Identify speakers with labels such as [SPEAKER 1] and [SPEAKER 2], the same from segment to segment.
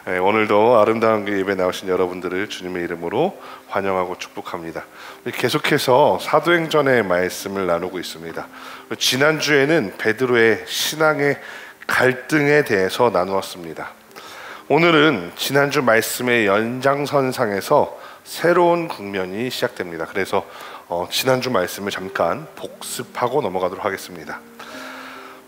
[SPEAKER 1] 오늘도 아름다운 예배 나오신 여러분들을 주님의 이름으로 환영하고 축복합니다. 계속해서 사도행전의 말씀을 나누고 있습니다. 지난주에는 베드로의 신앙의 갈등에 대해서 나누었습니다. 오늘은 지난주 말씀의 연장선상에서 새로운 국면이 시작됩니다. 그래서 지난주 말씀을 잠깐 복습하고 넘어가도록 하겠습니다.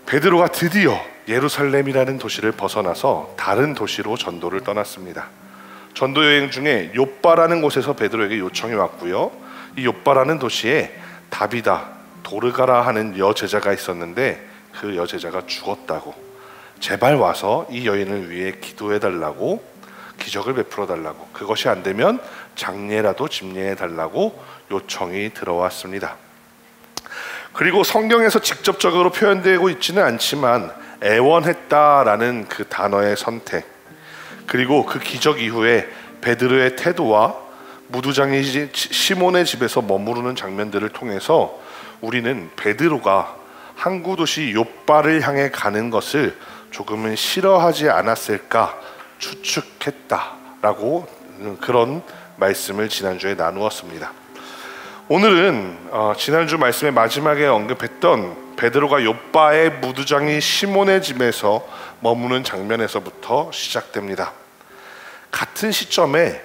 [SPEAKER 1] 베드로가 드디어 예루살렘이라는 도시를 벗어나서 다른 도시로 전도를 떠났습니다. 전도 여행 중에 욥바라는 곳에서 베드로에게 요청이 왔고요. 이 욥바라는 도시에 다비다 도르가라 하는 여제자가 있었는데 그 여제자가 죽었다고, 제발 와서 이 여인을 위해 기도해 달라고, 기적을 베풀어 달라고, 그것이 안 되면 장례라도 집례해 달라고 요청이 들어왔습니다. 그리고 성경에서 직접적으로 표현되고 있지는 않지만 애원했다라는 그 단어의 선택, 그리고 그 기적 이후에 베드로의 태도와 무두장이 시몬의 집에서 머무르는 장면들을 통해서 우리는 베드로가 항구 도시 욥바를 향해 가는 것을 조금은 싫어하지 않았을까 추측했다라고 그런 말씀을 지난주에 나누었습니다. 오늘은 지난주 말씀의 마지막에 언급했던 베드로가 욥바의 무두장이 시몬의 집에서 머무는 장면에서부터 시작됩니다. 같은 시점에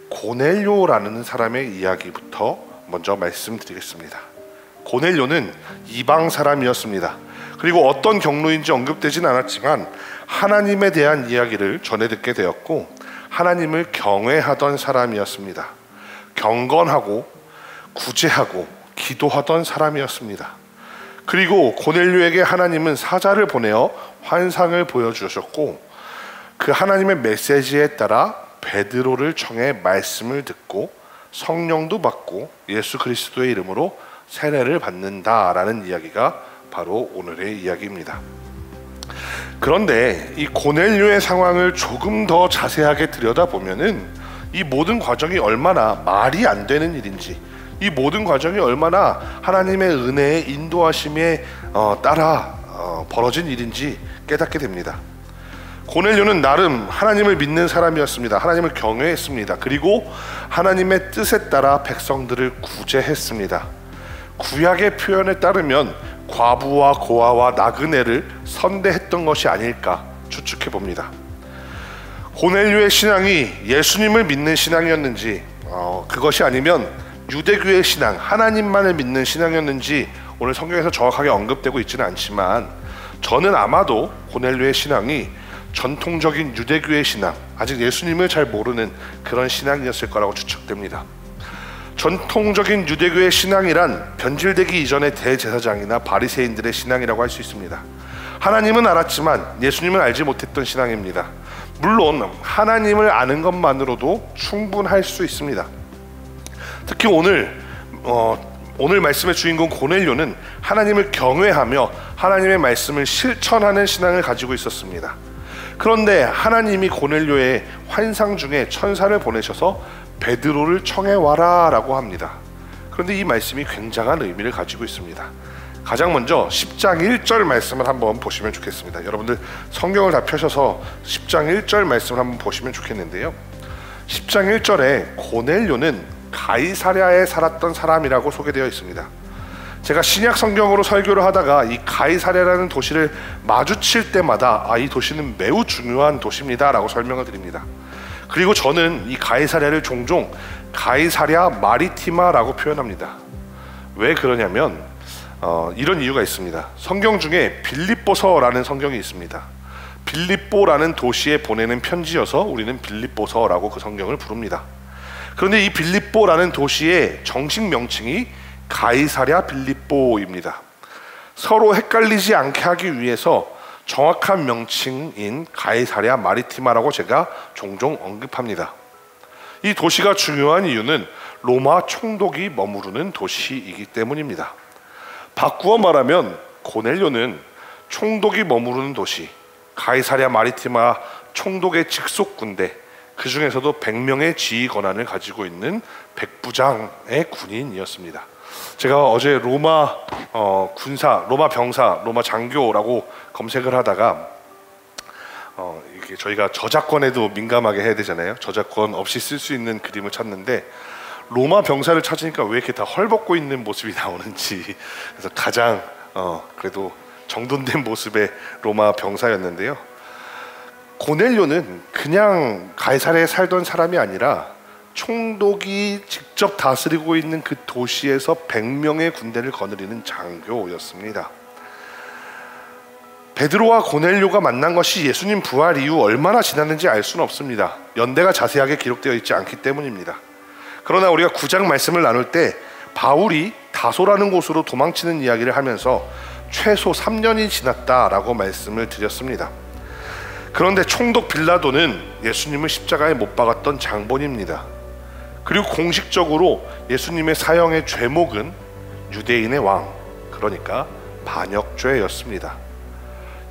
[SPEAKER 1] 고넬료라는 사람의 이야기부터 먼저 말씀드리겠습니다. 고넬료는 이방 사람이었습니다. 그리고 어떤 경로인지 언급되진 않았지만 하나님에 대한 이야기를 전해 듣게 되었고 하나님을 경외하던 사람이었습니다. 경건하고 구제하고 기도하던 사람이었습니다. 그리고 고넬료에게 하나님은 사자를 보내어 환상을 보여주셨고 그 하나님의 메시지에 따라 베드로를 청해 말씀을 듣고 성령도 받고 예수 그리스도의 이름으로 세례를 받는다라는 이야기가 바로 오늘의 이야기입니다. 그런데 이 고넬료의 상황을 조금 더 자세하게 들여다보면은 이 모든 과정이 얼마나 말이 안 되는 일인지, 이 모든 과정이 얼마나 하나님의 은혜의 인도하심에 따라 벌어진 일인지 깨닫게 됩니다. 고넬료는 나름 하나님을 믿는 사람이었습니다. 하나님을 경외했습니다. 그리고 하나님의 뜻에 따라 백성들을 구제했습니다. 구약의 표현에 따르면 과부와 고아와 나그네를 선대했던 것이 아닐까 추측해 봅니다. 고넬료의 신앙이 예수님을 믿는 신앙이었는지, 그것이 아니면 유대교의 신앙, 하나님만을 믿는 신앙이었는지 오늘 성경에서 정확하게 언급되고 있지는 않지만 저는 아마도 고넬료의 신앙이 전통적인 유대교의 신앙, 아직 예수님을 잘 모르는 그런 신앙이었을 거라고 추측됩니다. 전통적인 유대교의 신앙이란 변질되기 이전의 대제사장이나 바리새인들의 신앙이라고 할 수 있습니다. 하나님은 알았지만 예수님은 알지 못했던 신앙입니다. 물론 하나님을 아는 것만으로도 충분할 수 있습니다. 특히 오늘 말씀의 주인공 고넬료는 하나님을 경외하며 하나님의 말씀을 실천하는 신앙을 가지고 있었습니다. 그런데 하나님이 고넬료의 환상 중에 천사를 보내셔서 베드로를 청해와라 라고 합니다. 그런데 이 말씀이 굉장한 의미를 가지고 있습니다. 가장 먼저 10장 1절 말씀을 한번 보시면 좋겠습니다. 여러분들 성경을 다 펴셔서 10장 1절 말씀을 한번 보시면 좋겠는데요, 10장 1절에 고넬료는 가이사랴에 살았던 사람이라고 소개되어 있습니다. 제가 신약 성경으로 설교를 하다가 이 가이사랴라는 도시를 마주칠 때마다 이 도시는 매우 중요한 도시입니다 라고 설명을 드립니다. 그리고 저는 이 가이사랴를 종종 가이사랴 마리티마라고 표현합니다. 왜 그러냐면 이런 이유가 있습니다. 성경 중에 빌립보서라는 성경이 있습니다. 빌립보라는 도시에 보내는 편지여서 우리는 빌립보서라고 그 성경을 부릅니다. 그런데 이 빌립보라는 도시의 정식 명칭이 가이사랴 빌립보입니다. 서로 헷갈리지 않게 하기 위해서 정확한 명칭인 가이사랴 마리티마라고 제가 종종 언급합니다. 이 도시가 중요한 이유는 로마 총독이 머무르는 도시이기 때문입니다. 바꾸어 말하면 고넬료는 총독이 머무르는 도시, 가이사랴 마리티마 총독의 직속 군대, 그 중에서도 100명의 지휘 권한을 가지고 있는 백부장의 군인이었습니다. 제가 어제 로마 군사, 로마 병사, 로마 장교라고 검색을 하다가 이렇게 저희가 저작권에도 민감하게 해야 되잖아요. 저작권 없이 쓸 수 있는 그림을 찾는데 로마 병사를 찾으니까 왜 이렇게 다 헐벗고 있는 모습이 나오는지, 그래서 가장 그래도 정돈된 모습의 로마 병사였는데요. 고넬료는 그냥 가이사랴에 살던 사람이 아니라 총독이 직접 다스리고 있는 그 도시에서 100명의 군대를 거느리는 장교였습니다. 베드로와 고넬료가 만난 것이 예수님 부활 이후 얼마나 지났는지 알 수는 없습니다. 연대가 자세하게 기록되어 있지 않기 때문입니다. 그러나 우리가 9장 말씀을 나눌 때 바울이 다소라는 곳으로 도망치는 이야기를 하면서 최소 3년이 지났다라고 말씀을 드렸습니다. 그런데 총독 빌라도는 예수님을 십자가에 못 박았던 장본입니다. 그리고 공식적으로 예수님의 사형의 죄목은 유대인의 왕, 그러니까 반역죄였습니다.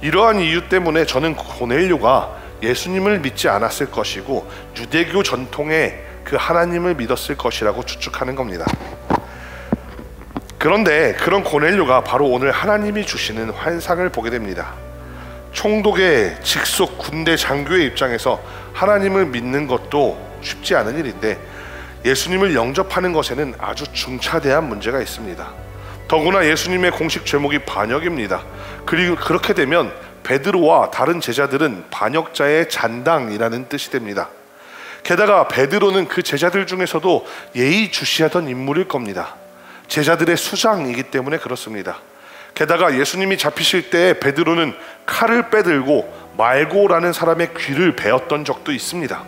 [SPEAKER 1] 이러한 이유 때문에 저는 고넬료가 예수님을 믿지 않았을 것이고 유대교 전통의 그 하나님을 믿었을 것이라고 추측하는 겁니다. 그런데 그런 고넬료가 바로 오늘 하나님이 주시는 환상을 보게 됩니다. 총독의 직속 군대 장교의 입장에서 하나님을 믿는 것도 쉽지 않은 일인데 예수님을 영접하는 것에는 아주 중차대한 문제가 있습니다. 더구나 예수님의 공식 죄목이 반역입니다. 그리고 그렇게 되면 베드로와 다른 제자들은 반역자의 잔당이라는 뜻이 됩니다. 게다가 베드로는 그 제자들 중에서도 예의주시하던 인물일 겁니다. 제자들의 수장이기 때문에 그렇습니다. 게다가 예수님이 잡히실 때 베드로는 칼을 빼들고 말고라는 사람의 귀를 베었던 적도 있습니다.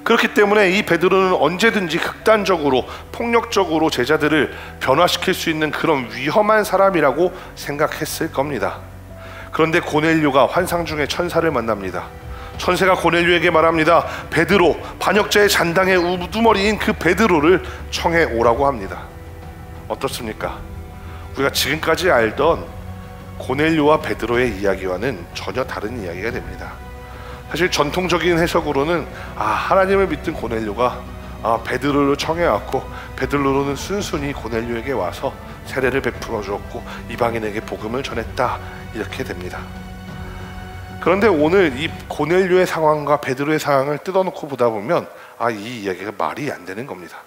[SPEAKER 1] 그렇기 때문에 이 베드로는 언제든지 극단적으로 폭력적으로 제자들을 변화시킬 수 있는 그런 위험한 사람이라고 생각했을 겁니다. 그런데 고넬료가 환상 중에 천사를 만납니다. 천사가 고넬료에게 말합니다. 베드로, 반역자의 잔당의 우두머리인 그 베드로를 청해 오라고 합니다. 어떻습니까? 우리가 지금까지 알던 고넬료와 베드로의 이야기와는 전혀 다른 이야기가 됩니다. 사실 전통적인 해석으로는 하나님을 믿던 고넬료가 베드로를 청해왔고 베드로는 순순히 고넬료에게 와서 세례를 베풀어 주었고 이방인에게 복음을 전했다, 이렇게 됩니다. 그런데 오늘 이 고넬료의 상황과 베드로의 상황을 뜯어놓고 보다 보면 이 이야기가 말이 안 되는 겁니다.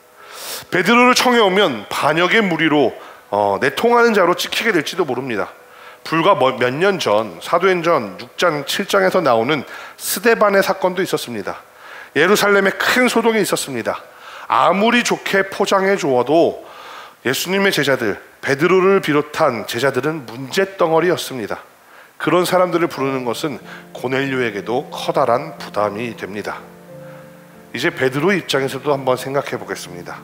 [SPEAKER 1] 베드로를 청해오면 반역의 무리로 내통하는 자로 찍히게 될지도 모릅니다. 불과 몇 년 전 사도행전 6장 7장에서 나오는 스데반의 사건도 있었습니다. 예루살렘에 큰 소동이 있었습니다. 아무리 좋게 포장해 주어도 예수님의 제자들, 베드로를 비롯한 제자들은 문제덩어리였습니다. 그런 사람들을 부르는 것은 고넬료에게도 커다란 부담이 됩니다. 이제 베드로 입장에서도 한번 생각해 보겠습니다.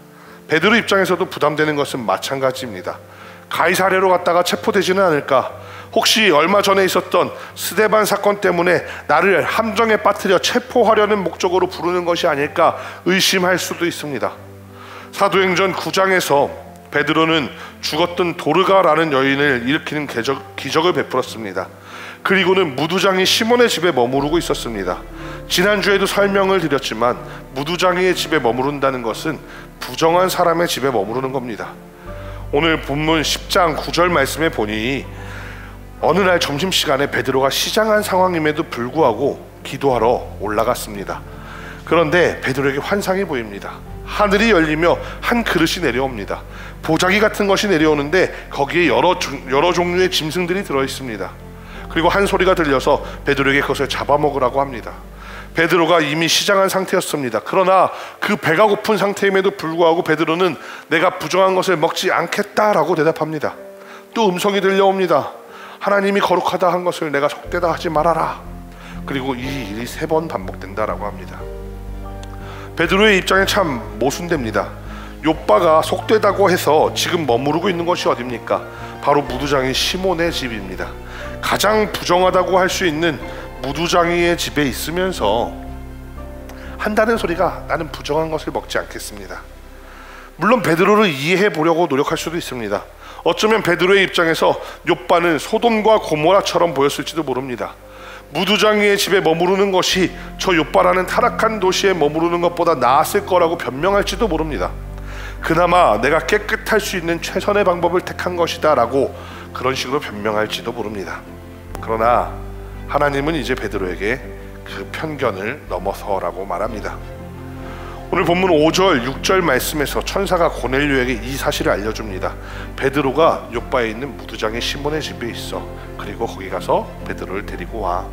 [SPEAKER 1] 베드로 입장에서도 부담되는 것은 마찬가지입니다. 가이사랴로 갔다가 체포되지는 않을까? 혹시 얼마 전에 있었던 스데반 사건 때문에 나를 함정에 빠뜨려 체포하려는 목적으로 부르는 것이 아닐까 의심할 수도 있습니다. 사도행전 9장에서 베드로는 죽었던 도르가라는 여인을 일으키는 기적을 베풀었습니다. 그리고는 무두장이 시몬의 집에 머무르고 있었습니다. 지난주에도 설명을 드렸지만 무두장이의 집에 머무른다는 것은 부정한 사람의 집에 머무르는 겁니다. 오늘 본문 10장 9절 말씀에 보니 어느 날 점심시간에 베드로가 시장한 상황임에도 불구하고 기도하러 올라갔습니다. 그런데 베드로에게 환상이 보입니다. 하늘이 열리며 한 그릇이 내려옵니다. 보자기 같은 것이 내려오는데 거기에 여러 종류의 짐승들이 들어있습니다. 그리고 한 소리가 들려서 베드로에게 그것을 잡아먹으라고 합니다. 베드로가 이미 시장한 상태였습니다. 그러나 그 배가 고픈 상태임에도 불구하고 베드로는 내가 부정한 것을 먹지 않겠다라고 대답합니다. 또 음성이 들려옵니다. 하나님이 거룩하다 한 것을 내가 속되다 하지 말아라. 그리고 이 일이 3번 반복된다라고 합니다. 베드로의 입장에 참 모순됩니다. 욥바가 속되다고 해서 지금 머무르고 있는 것이 어딥니까? 바로 무두장이 시몬의 집입니다. 가장 부정하다고 할 수 있는 무두장이의 집에 있으면서 한다는 소리가 나는 부정한 것을 먹지 않겠습니다. 물론 베드로를 이해해 보려고 노력할 수도 있습니다. 어쩌면 베드로의 입장에서 욥바는 소돔과 고모라처럼 보였을지도 모릅니다. 무두장이의 집에 머무르는 것이 저 욥바라는 타락한 도시에 머무르는 것보다 나았을 거라고 변명할지도 모릅니다. 그나마 내가 깨끗할 수 있는 최선의 방법을 택한 것이다 라고 그런 식으로 변명할지도 모릅니다. 그러나 하나님은 이제 베드로에게 그 편견을 넘어서라고 말합니다. 오늘 본문 5절, 6절 말씀에서 천사가 고넬료에게 이 사실을 알려줍니다. 베드로가 요바에 있는 무두장의 시몬의 집에 있어. 그리고 거기 가서 베드로를 데리고 와.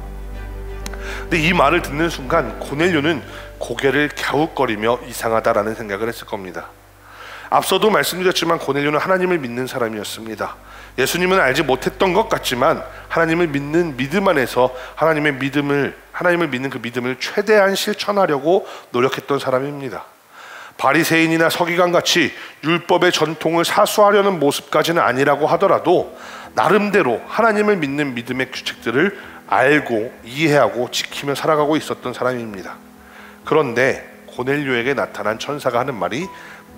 [SPEAKER 1] 근데 이 말을 듣는 순간 고넬료는 고개를 갸웃거리며 이상하다라는 생각을 했을 겁니다. 앞서도 말씀드렸지만 고넬료는 하나님을 믿는 사람이었습니다. 예수님은 알지 못했던 것 같지만 하나님을 믿는 믿음 안에서 하나님을 믿는 그 믿음을 최대한 실천하려고 노력했던 사람입니다. 바리새인이나 서기관 같이 율법의 전통을 사수하려는 모습까지는 아니라고 하더라도 나름대로 하나님을 믿는 믿음의 규칙들을 알고 이해하고 지키며 살아가고 있었던 사람입니다. 그런데 고넬료에게 나타난 천사가 하는 말이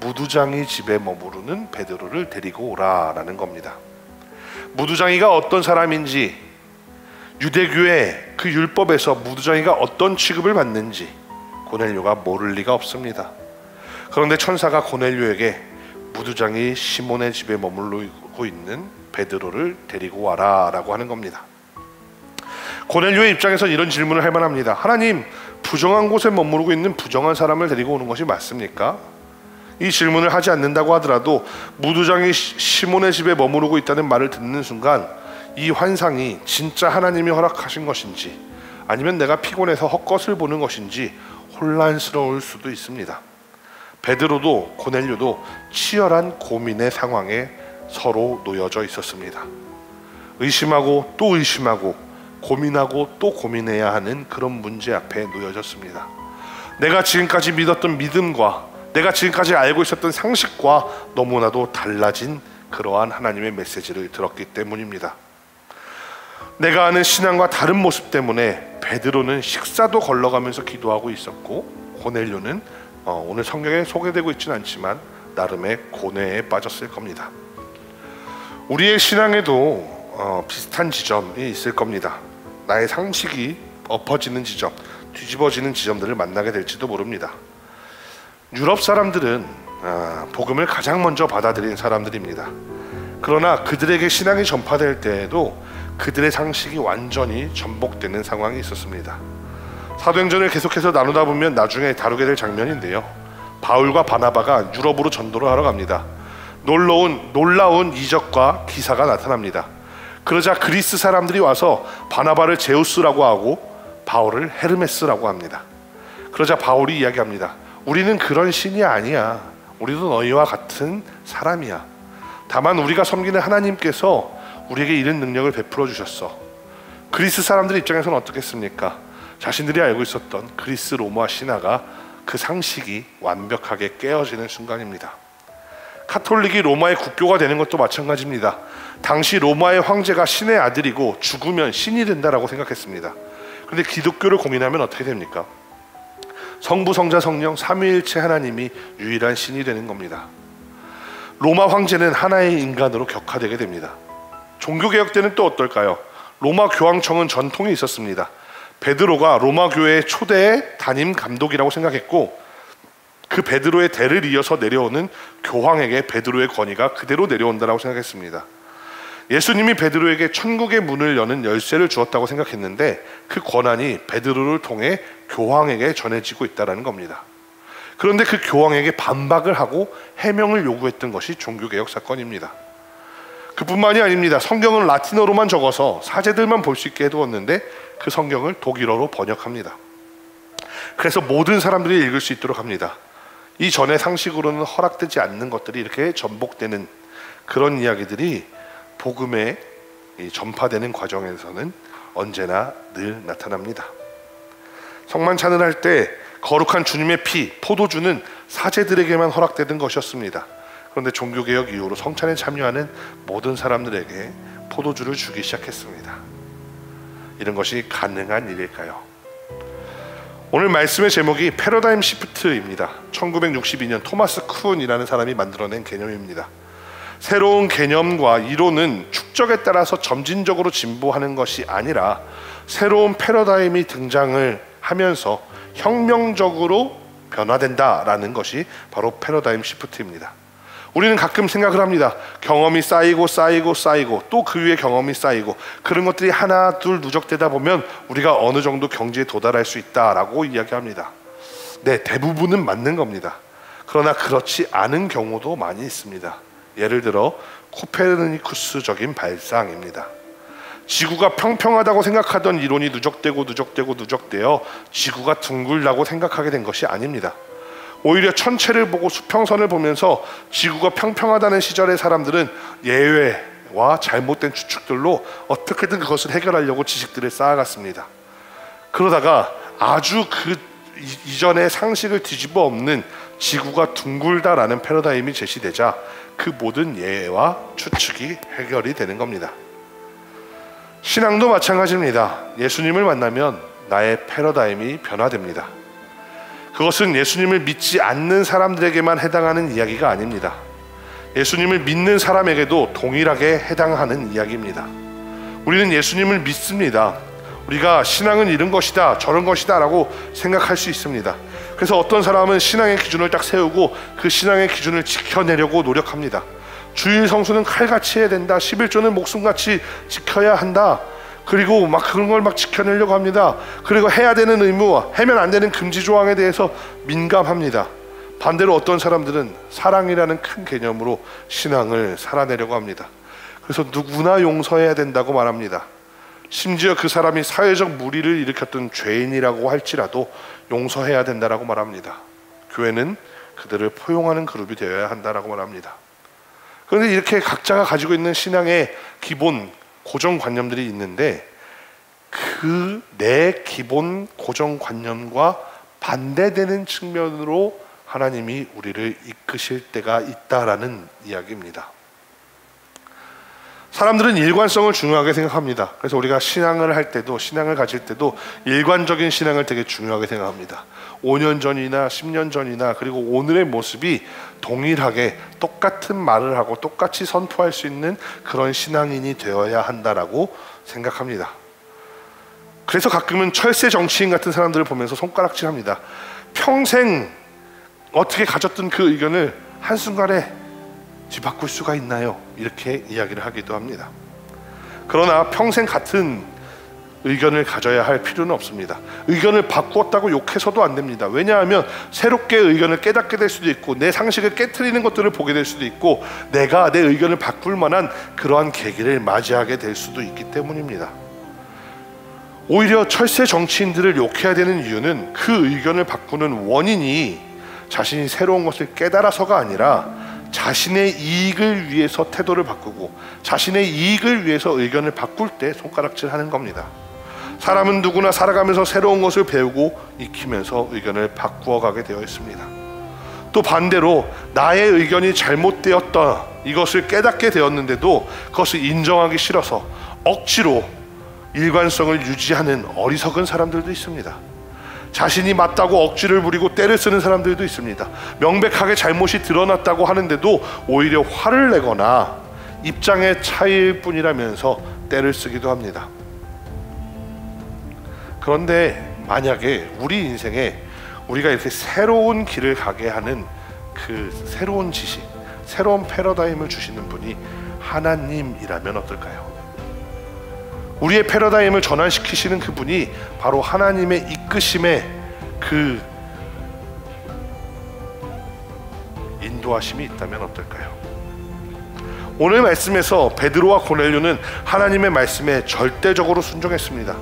[SPEAKER 1] 무두장이 집에 머무르는 베드로를 데리고 오라라는 겁니다. 무두장이가 어떤 사람인지, 유대교의 그 율법에서 무두장이가 어떤 취급을 받는지 고넬료가 모를 리가 없습니다. 그런데 천사가 고넬료에게 무두장이 시몬의 집에 머무르고 있는 베드로를 데리고 와라 라고 하는 겁니다. 고넬료의 입장에선 이런 질문을 할 만합니다. 하나님, 부정한 곳에 머무르고 있는 부정한 사람을 데리고 오는 것이 맞습니까? 이 질문을 하지 않는다고 하더라도 무두장이 시몬의 집에 머무르고 있다는 말을 듣는 순간 이 환상이 진짜 하나님이 허락하신 것인지 아니면 내가 피곤해서 헛것을 보는 것인지 혼란스러울 수도 있습니다. 베드로도 고넬료도 치열한 고민의 상황에 서로 놓여져 있었습니다. 의심하고 또 의심하고 고민하고 또 고민해야 하는 그런 문제 앞에 놓여졌습니다. 내가 지금까지 믿었던 믿음과 내가 지금까지 알고 있었던 상식과 너무나도 달라진 그러한 하나님의 메시지를 들었기 때문입니다. 내가 아는 신앙과 다른 모습 때문에 베드로는 식사도 걸러가면서 기도하고 있었고 고넬료는 오늘 성경에 소개되고 있지는 않지만 나름의 고뇌에 빠졌을 겁니다. 우리의 신앙에도 비슷한 지점이 있을 겁니다. 나의 상식이 엎어지는 지점, 뒤집어지는 지점들을 만나게 될지도 모릅니다. 유럽 사람들은 복음을 가장 먼저 받아들인 사람들입니다. 그러나 그들에게 신앙이 전파될 때에도 그들의 상식이 완전히 전복되는 상황이 있었습니다. 사도행전을 계속해서 나누다 보면 나중에 다루게 될 장면인데요, 바울과 바나바가 유럽으로 전도를 하러 갑니다. 놀라운 이적과 기사가 나타납니다. 그러자 그리스 사람들이 와서 바나바를 제우스라고 하고 바울을 헤르메스라고 합니다. 그러자 바울이 이야기합니다. 우리는 그런 신이 아니야. 우리도 너희와 같은 사람이야. 다만 우리가 섬기는 하나님께서 우리에게 이런 능력을 베풀어 주셨어. 그리스 사람들 입장에서는 어떻겠습니까? 자신들이 알고 있었던 그리스 로마 신화가 그 상식이 완벽하게 깨어지는 순간입니다. 카톨릭이 로마의 국교가 되는 것도 마찬가지입니다. 당시 로마의 황제가 신의 아들이고 죽으면 신이 된다라고 생각했습니다. 그런데 기독교를 공인하면 어떻게 됩니까? 성부, 성자, 성령 삼위일체 하나님이 유일한 신이 되는 겁니다. 로마 황제는 하나의 인간으로 격화되게 됩니다. 종교개혁 때는 또 어떨까요? 로마 교황청은 전통이 있었습니다. 베드로가 로마 교회의 초대 담임 감독이라고 생각했고 그 베드로의 대를 이어서 내려오는 교황에게 베드로의 권위가 그대로 내려온다고 생각했습니다. 예수님이 베드로에게 천국의 문을 여는 열쇠를 주었다고 생각했는데 그 권한이 베드로를 통해 교황에게 전해지고 있다는 겁니다. 그런데 그 교황에게 반박을 하고 해명을 요구했던 것이 종교개혁 사건입니다. 그뿐만이 아닙니다. 성경은 라틴어로만 적어서 사제들만 볼 수 있게 해두었는데 그 성경을 독일어로 번역합니다. 그래서 모든 사람들이 읽을 수 있도록 합니다. 이전의 상식으로는 허락되지 않는 것들이 이렇게 전복되는 그런 이야기들이 복음에 전파되는 과정에서는 언제나 늘 나타납니다. 성만찬을 할 때 거룩한 주님의 피, 포도주는 사제들에게만 허락되던 것이었습니다. 그런데 종교개혁 이후로 성찬에 참여하는 모든 사람들에게 포도주를 주기 시작했습니다. 이런 것이 가능한 일일까요? 오늘 말씀의 제목이 패러다임 시프트입니다. 1962년 토마스 쿤이라는 사람이 만들어낸 개념입니다. 새로운 개념과 이론은 축적에 따라서 점진적으로 진보하는 것이 아니라 새로운 패러다임이 등장을 하면서 혁명적으로 변화된다라는 것이 바로 패러다임 시프트입니다. 우리는 가끔 생각을 합니다. 경험이 쌓이고 또 그 위에 경험이 쌓이고 그런 것들이 하나 둘 누적되다 보면 우리가 어느 정도 경지에 도달할 수 있다라고 이야기합니다. 네, 대부분은 맞는 겁니다. 그러나 그렇지 않은 경우도 많이 있습니다. 예를 들어 코페르니쿠스적인 발상입니다. 지구가 평평하다고 생각하던 이론이 누적되어 지구가 둥글다고 생각하게 된 것이 아닙니다. 오히려 천체를 보고 수평선을 보면서 지구가 평평하다는 시절의 사람들은 예외와 잘못된 추측들로 어떻게든 그것을 해결하려고 지식들을 쌓아갔습니다. 그러다가 아주 그 이전의 상식을 뒤집어 엎는 지구가 둥글다라는 패러다임이 제시되자 그 모든 예외와 추측이 해결이 되는 겁니다. 신앙도 마찬가지입니다. 예수님을 만나면 나의 패러다임이 변화됩니다. 그것은 예수님을 믿지 않는 사람들에게만 해당하는 이야기가 아닙니다. 예수님을 믿는 사람에게도 동일하게 해당하는 이야기입니다. 우리는 예수님을 믿습니다. 우리가 신앙은 이런 것이다 저런 것이다 라고 생각할 수 있습니다. 그래서 어떤 사람은 신앙의 기준을 딱 세우고 그 신앙의 기준을 지켜내려고 노력합니다. 주일 성수는 칼같이 해야 된다, 11조는 목숨같이 지켜야 한다, 그리고 막 그런 걸 막 지켜내려고 합니다. 그리고 해야 되는 의무, 하면 안 되는 금지 조항에 대해서 민감합니다. 반대로 어떤 사람들은 사랑이라는 큰 개념으로 신앙을 살아내려고 합니다. 그래서 누구나 용서해야 된다고 말합니다. 심지어 그 사람이 사회적 무리를 일으켰던 죄인이라고 할지라도 용서해야 된다라고 말합니다. 교회는 그들을 포용하는 그룹이 되어야 한다라고 말합니다. 그런데 이렇게 각자가 가지고 있는 신앙의 기본 고정관념들이 있는데 그 내 기본 고정관념과 반대되는 측면으로 하나님이 우리를 이끄실 때가 있다라는 이야기입니다. 사람들은 일관성을 중요하게 생각합니다. 그래서 우리가 신앙을 할 때도, 신앙을 가질 때도 일관적인 신앙을 되게 중요하게 생각합니다. 5년 전이나 10년 전이나 그리고 오늘의 모습이 동일하게 똑같은 말을 하고 똑같이 선포할 수 있는 그런 신앙인이 되어야 한다라고 생각합니다. 그래서 가끔은 철새 정치인 같은 사람들을 보면서 손가락질합니다. 평생 어떻게 가졌던 그 의견을 한순간에 뒤바꿀 수가 있나요? 이렇게 이야기를 하기도 합니다. 그러나 평생 같은 의견을 가져야 할 필요는 없습니다. 의견을 바꾸었다고 욕해서도 안 됩니다. 왜냐하면 새롭게 의견을 깨닫게 될 수도 있고 내 상식을 깨트리는 것들을 보게 될 수도 있고 내가 내 의견을 바꿀 만한 그러한 계기를 맞이하게 될 수도 있기 때문입니다. 오히려 철새 정치인들을 욕해야 되는 이유는 그 의견을 바꾸는 원인이 자신이 새로운 것을 깨달아서가 아니라 자신의 이익을 위해서 태도를 바꾸고 자신의 이익을 위해서 의견을 바꿀 때 손가락질하는 겁니다. 사람은 누구나 살아가면서 새로운 것을 배우고 익히면서 의견을 바꾸어가게 되어 있습니다. 또 반대로 나의 의견이 잘못되었다, 이것을 깨닫게 되었는데도 그것을 인정하기 싫어서 억지로 일관성을 유지하는 어리석은 사람들도 있습니다. 자신이 맞다고 억지를 부리고 때를 쓰는 사람들도 있습니다. 명백하게 잘못이 드러났다고 하는데도 오히려 화를 내거나 입장의 차이일 뿐이라면서 때를 쓰기도 합니다. 그런데 만약에 우리 인생에 우리가 이렇게 새로운 길을 가게 하는 그 새로운 지식, 새로운 패러다임을 주시는 분이 하나님이라면 어떨까요? 우리의 패러다임을 전환시키시는 그분이 바로 하나님의 이끄심의 그 인도하심이 있다면 어떨까요? 오늘 말씀에서 베드로와 고넬료는 하나님의 말씀에 절대적으로 순종했습니다.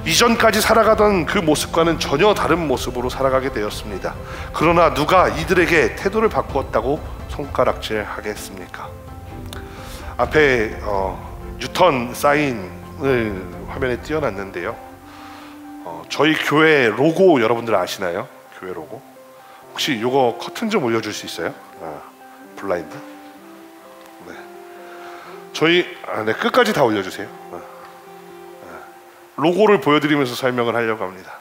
[SPEAKER 1] 이전까지 살아가던 그 모습과는 전혀 다른 모습으로 살아가게 되었습니다. 그러나 누가 이들에게 태도를 바꾸었다고 손가락질 하겠습니까? 앞에 뉴턴 사인을 화면에 띄워놨는데요. 저희 교회 로고 여러분들 아시나요? 교회 로고? 혹시 이거 커튼 좀 올려줄 수 있어요? 블라인드? 네. 저희 네, 끝까지 다 올려주세요. 로고를 보여드리면서 설명을 하려고 합니다.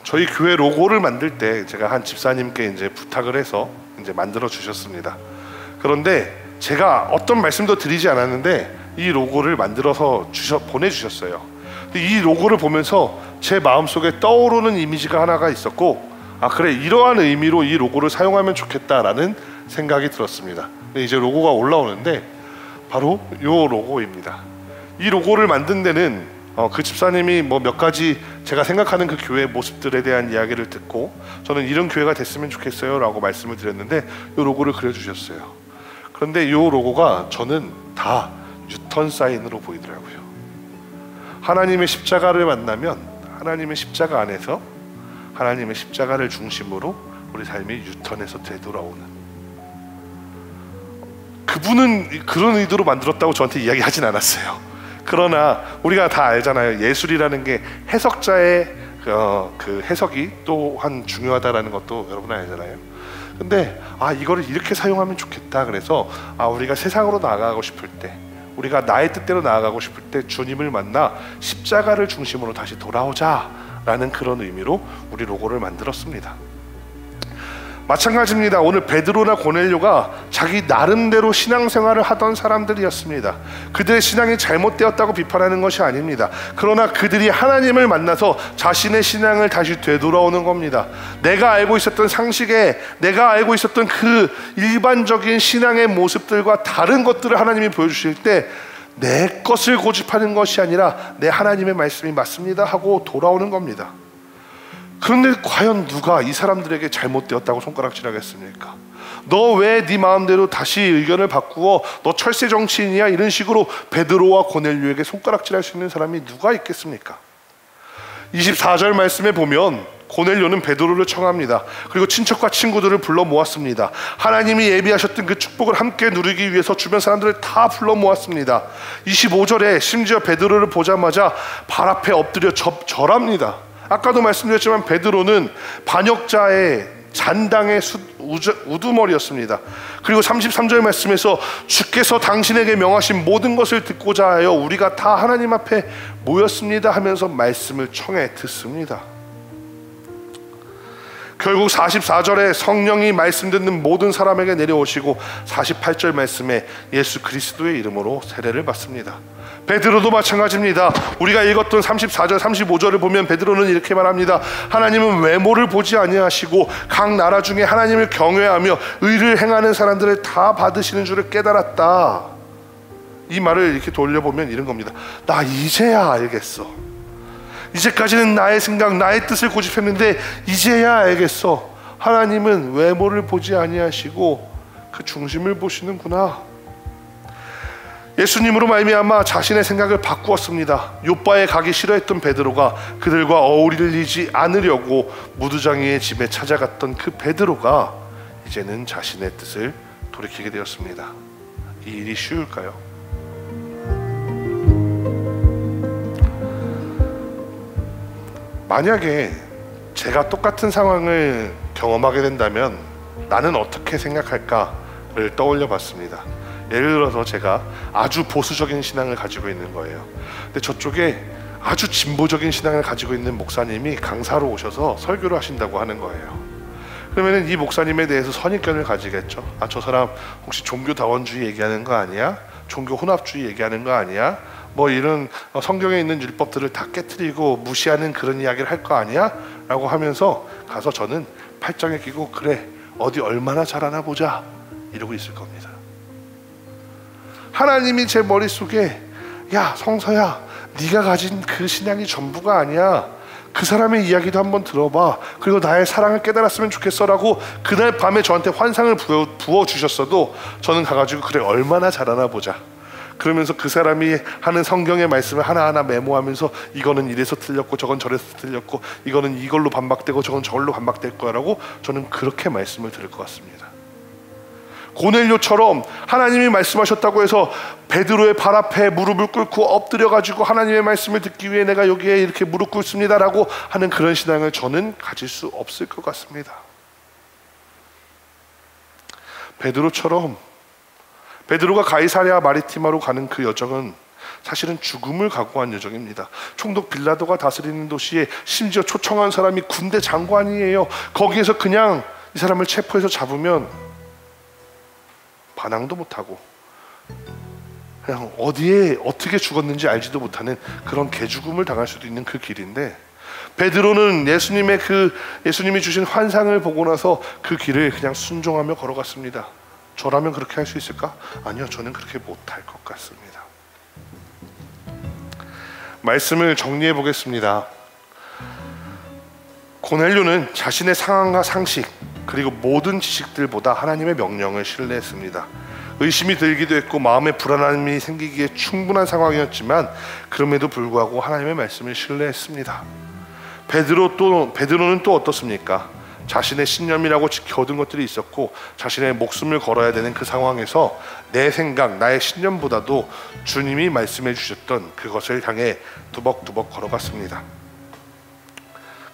[SPEAKER 1] 저희 교회 로고를 만들 때 제가 한 집사님께 이제 부탁을 해서 이제 만들어 주셨습니다. 그런데 제가 어떤 말씀도 드리지 않았는데 이 로고를 만들어서 보내주셨어요. 이 로고를 보면서 제 마음속에 떠오르는 이미지가 하나가 있었고 아 그래, 이러한 의미로 이 로고를 사용하면 좋겠다라는 생각이 들었습니다. 이제 로고가 올라오는데 바로 요 로고입니다. 이 로고를 만든 데는 그 집사님이 뭐 몇 가지 제가 생각하는 그 교회의 모습들에 대한 이야기를 듣고 저는 이런 교회가 됐으면 좋겠어요 라고 말씀을 드렸는데 요 로고를 그려주셨어요. 그런데 요 로고가 저는 다 뉴턴 사인으로 보이더라고요. 하나님의 십자가를 만나면 하나님의 십자가 안에서 하나님의 십자가를 중심으로 우리 삶이 뉴턴에서 되돌아오는, 그분은 그런 의도로 만들었다고 저한테 이야기하진 않았어요. 그러나 우리가 다 알잖아요. 예술이라는 게 해석자의 그 해석이 또한 중요하다라는 것도 여러분 알잖아요. 근데 이거를 이렇게 사용하면 좋겠다. 그래서 우리가 세상으로 나아가고 싶을 때, 우리가 나의 뜻대로 나아가고 싶을 때 주님을 만나 십자가를 중심으로 다시 돌아오자라는 그런 의미로 우리 로고를 만들었습니다. 마찬가지입니다. 오늘 베드로나 고넬료가 자기 나름대로 신앙생활을 하던 사람들이었습니다. 그들의 신앙이 잘못되었다고 비판하는 것이 아닙니다. 그러나 그들이 하나님을 만나서 자신의 신앙을 다시 되돌아오는 겁니다. 내가 알고 있었던 상식에, 내가 알고 있었던 그 일반적인 신앙의 모습들과 다른 것들을 하나님이 보여주실 때 내 것을 고집하는 것이 아니라 내 하나님의 말씀이 맞습니다 하고 돌아오는 겁니다. 그런데 과연 누가 이 사람들에게 잘못되었다고 손가락질하겠습니까? 너 왜 네 마음대로 다시 의견을 바꾸어, 너 철새 정치인이야, 이런 식으로 베드로와 고넬료에게 손가락질할 수 있는 사람이 누가 있겠습니까? 24절 말씀에 보면 고넬료는 베드로를 청합니다. 그리고 친척과 친구들을 불러 모았습니다. 하나님이 예비하셨던 그 축복을 함께 누리기 위해서 주변 사람들을 다 불러 모았습니다. 25절에 심지어 베드로를 보자마자 발 앞에 엎드려 절합니다. 아까도 말씀드렸지만 베드로는 반역자의 잔당의 우두머리였습니다. 그리고 33절 말씀에서 주께서 당신에게 명하신 모든 것을 듣고자 하여 우리가 다 하나님 앞에 모였습니다 하면서 말씀을 청해 듣습니다. 결국 44절에 성령이 말씀 듣는 모든 사람에게 내려오시고 48절 말씀에 예수 그리스도의 이름으로 세례를 받습니다. 베드로도 마찬가지입니다. 우리가 읽었던 34절 35절을 보면 베드로는 이렇게 말합니다. 하나님은 외모를 보지 아니하시고 각 나라 중에 하나님을 경외하며 의를 행하는 사람들을 다 받으시는 줄을 깨달았다. 이 말을 이렇게 돌려보면 이런 겁니다. 나 이제야 알겠어. 이제까지는 나의 생각, 나의 뜻을 고집했는데 이제야 알겠어. 하나님은 외모를 보지 아니하시고 그 중심을 보시는구나. 예수님으로 말미암아 자신의 생각을 바꾸었습니다. 요바에 가기 싫어했던 베드로가 그들과 어울리지 않으려고 무두장이의 집에 찾아갔던 그 베드로가 이제는 자신의 뜻을 돌이키게 되었습니다. 이 일이 쉬울까요? 만약에 제가 똑같은 상황을 경험하게 된다면 나는 어떻게 생각할까를 떠올려 봤습니다. 예를 들어서 제가 아주 보수적인 신앙을 가지고 있는 거예요. 근데 저쪽에 아주 진보적인 신앙을 가지고 있는 목사님이 강사로 오셔서 설교를 하신다고 하는 거예요. 그러면 이 목사님에 대해서 선입견을 가지겠죠. 저 사람 혹시 종교다원주의 얘기하는 거 아니야? 종교 혼합주의 얘기하는 거 아니야? 뭐 이런 성경에 있는 율법들을 다 깨트리고 무시하는 그런 이야기를 할 거 아니야? 라고 하면서 가서 저는 팔짱에 끼고 그래 어디 얼마나 잘하나 보자 이러고 있을 겁니다. 하나님이 제 머릿속에 야 성서야 네가 가진 그 신앙이 전부가 아니야. 그 사람의 이야기도 한번 들어봐. 그리고 나의 사랑을 깨달았으면 좋겠어 라고 그날 밤에 저한테 환상을 부어주셨어도 저는 가가지고 그래 얼마나 잘하나 보자. 그러면서 그 사람이 하는 성경의 말씀을 하나하나 메모하면서 이거는 이래서 틀렸고 저건 저래서 틀렸고 이거는 이걸로 반박되고 저건 저걸로 반박될 거야 라고 저는 그렇게 말씀을 들을 것 같습니다. 고넬료처럼 하나님이 말씀하셨다고 해서 베드로의 발 앞에 무릎을 꿇고 엎드려 가지고 하나님의 말씀을 듣기 위해 내가 여기에 이렇게 무릎 꿇습니다 라고 하는 그런 신앙을 저는 가질 수 없을 것 같습니다. 베드로가 가이사랴 마리티마로 가는 그 여정은 사실은 죽음을 각오한 여정입니다. 총독 빌라도가 다스리는 도시에 심지어 초청한 사람이 군대 장관이에요. 거기에서 그냥 이 사람을 체포해서 잡으면 반항도 못하고 그냥 어디에 어떻게 죽었는지 알지도 못하는 그런 개죽음을 당할 수도 있는 그 길인데 베드로는 예수님이 주신 환상을 보고 나서 그 길을 그냥 순종하며 걸어갔습니다. 저라면 그렇게 할 수 있을까? 아니요, 저는 그렇게 못할 것 같습니다. 말씀을 정리해 보겠습니다. 고넬료는 자신의 상황과 상식 그리고 모든 지식들보다 하나님의 명령을 신뢰했습니다. 의심이 들기도 했고 마음에 불안함이 생기기에 충분한 상황이었지만 그럼에도 불구하고 하나님의 말씀을 신뢰했습니다. 베드로는 또 어떻습니까? 자신의 신념이라고 지켜둔 것들이 있었고 자신의 목숨을 걸어야 되는 그 상황에서 내 생각, 나의 신념보다도 주님이 말씀해 주셨던 그것을 향해 두벅두벅 걸어갔습니다.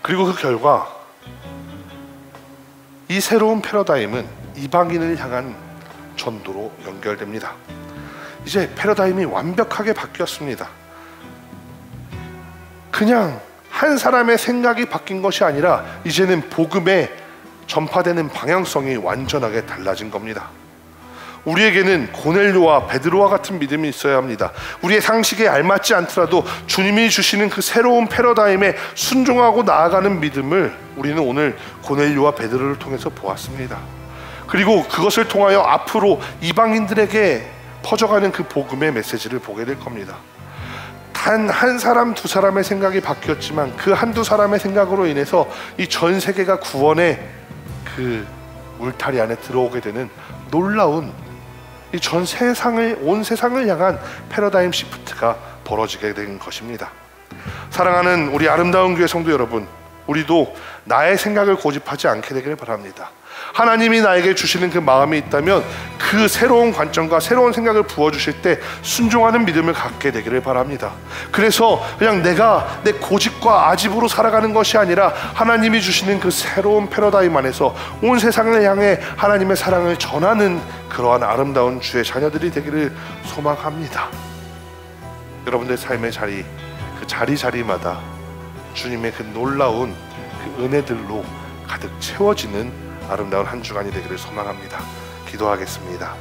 [SPEAKER 1] 그리고 그 결과 이 새로운 패러다임은 이방인을 향한 전도로 연결됩니다. 이제 패러다임이 완벽하게 바뀌었습니다. 그냥 한 사람의 생각이 바뀐 것이 아니라 이제는 복음의 전파되는 방향성이 완전하게 달라진 겁니다. 우리에게는 고넬료와 베드로와 같은 믿음이 있어야 합니다. 우리의 상식에 알맞지 않더라도 주님이 주시는 그 새로운 패러다임에 순종하고 나아가는 믿음을 우리는 오늘 고넬료와 베드로를 통해서 보았습니다. 그리고 그것을 통하여 앞으로 이방인들에게 퍼져가는 그 복음의 메시지를 보게 될 겁니다. 단 한 사람, 두 사람의 생각이 바뀌었지만 그 한두 사람의 생각으로 인해서 이 전 세계가 구원의 그 울타리 안에 들어오게 되는 놀라운 이 온 세상을 향한 패러다임 시프트가 벌어지게 된 것입니다. 사랑하는 우리 아름다운 교회 성도 여러분, 우리도 나의 생각을 고집하지 않게 되기를 바랍니다. 하나님이 나에게 주시는 그 마음이 있다면 그 새로운 관점과 새로운 생각을 부어주실 때 순종하는 믿음을 갖게 되기를 바랍니다. 그래서 그냥 내가 내 고집과 아집으로 살아가는 것이 아니라 하나님이 주시는 그 새로운 패러다임 안에서 온 세상을 향해 하나님의 사랑을 전하는 그러한 아름다운 주의 자녀들이 되기를 소망합니다. 여러분들 삶의 자리, 그 자리마다 주님의 그 놀라운 그 은혜들로 가득 채워지는 아름다운 한 주간이 되기를 소망합니다. 기도하겠습니다.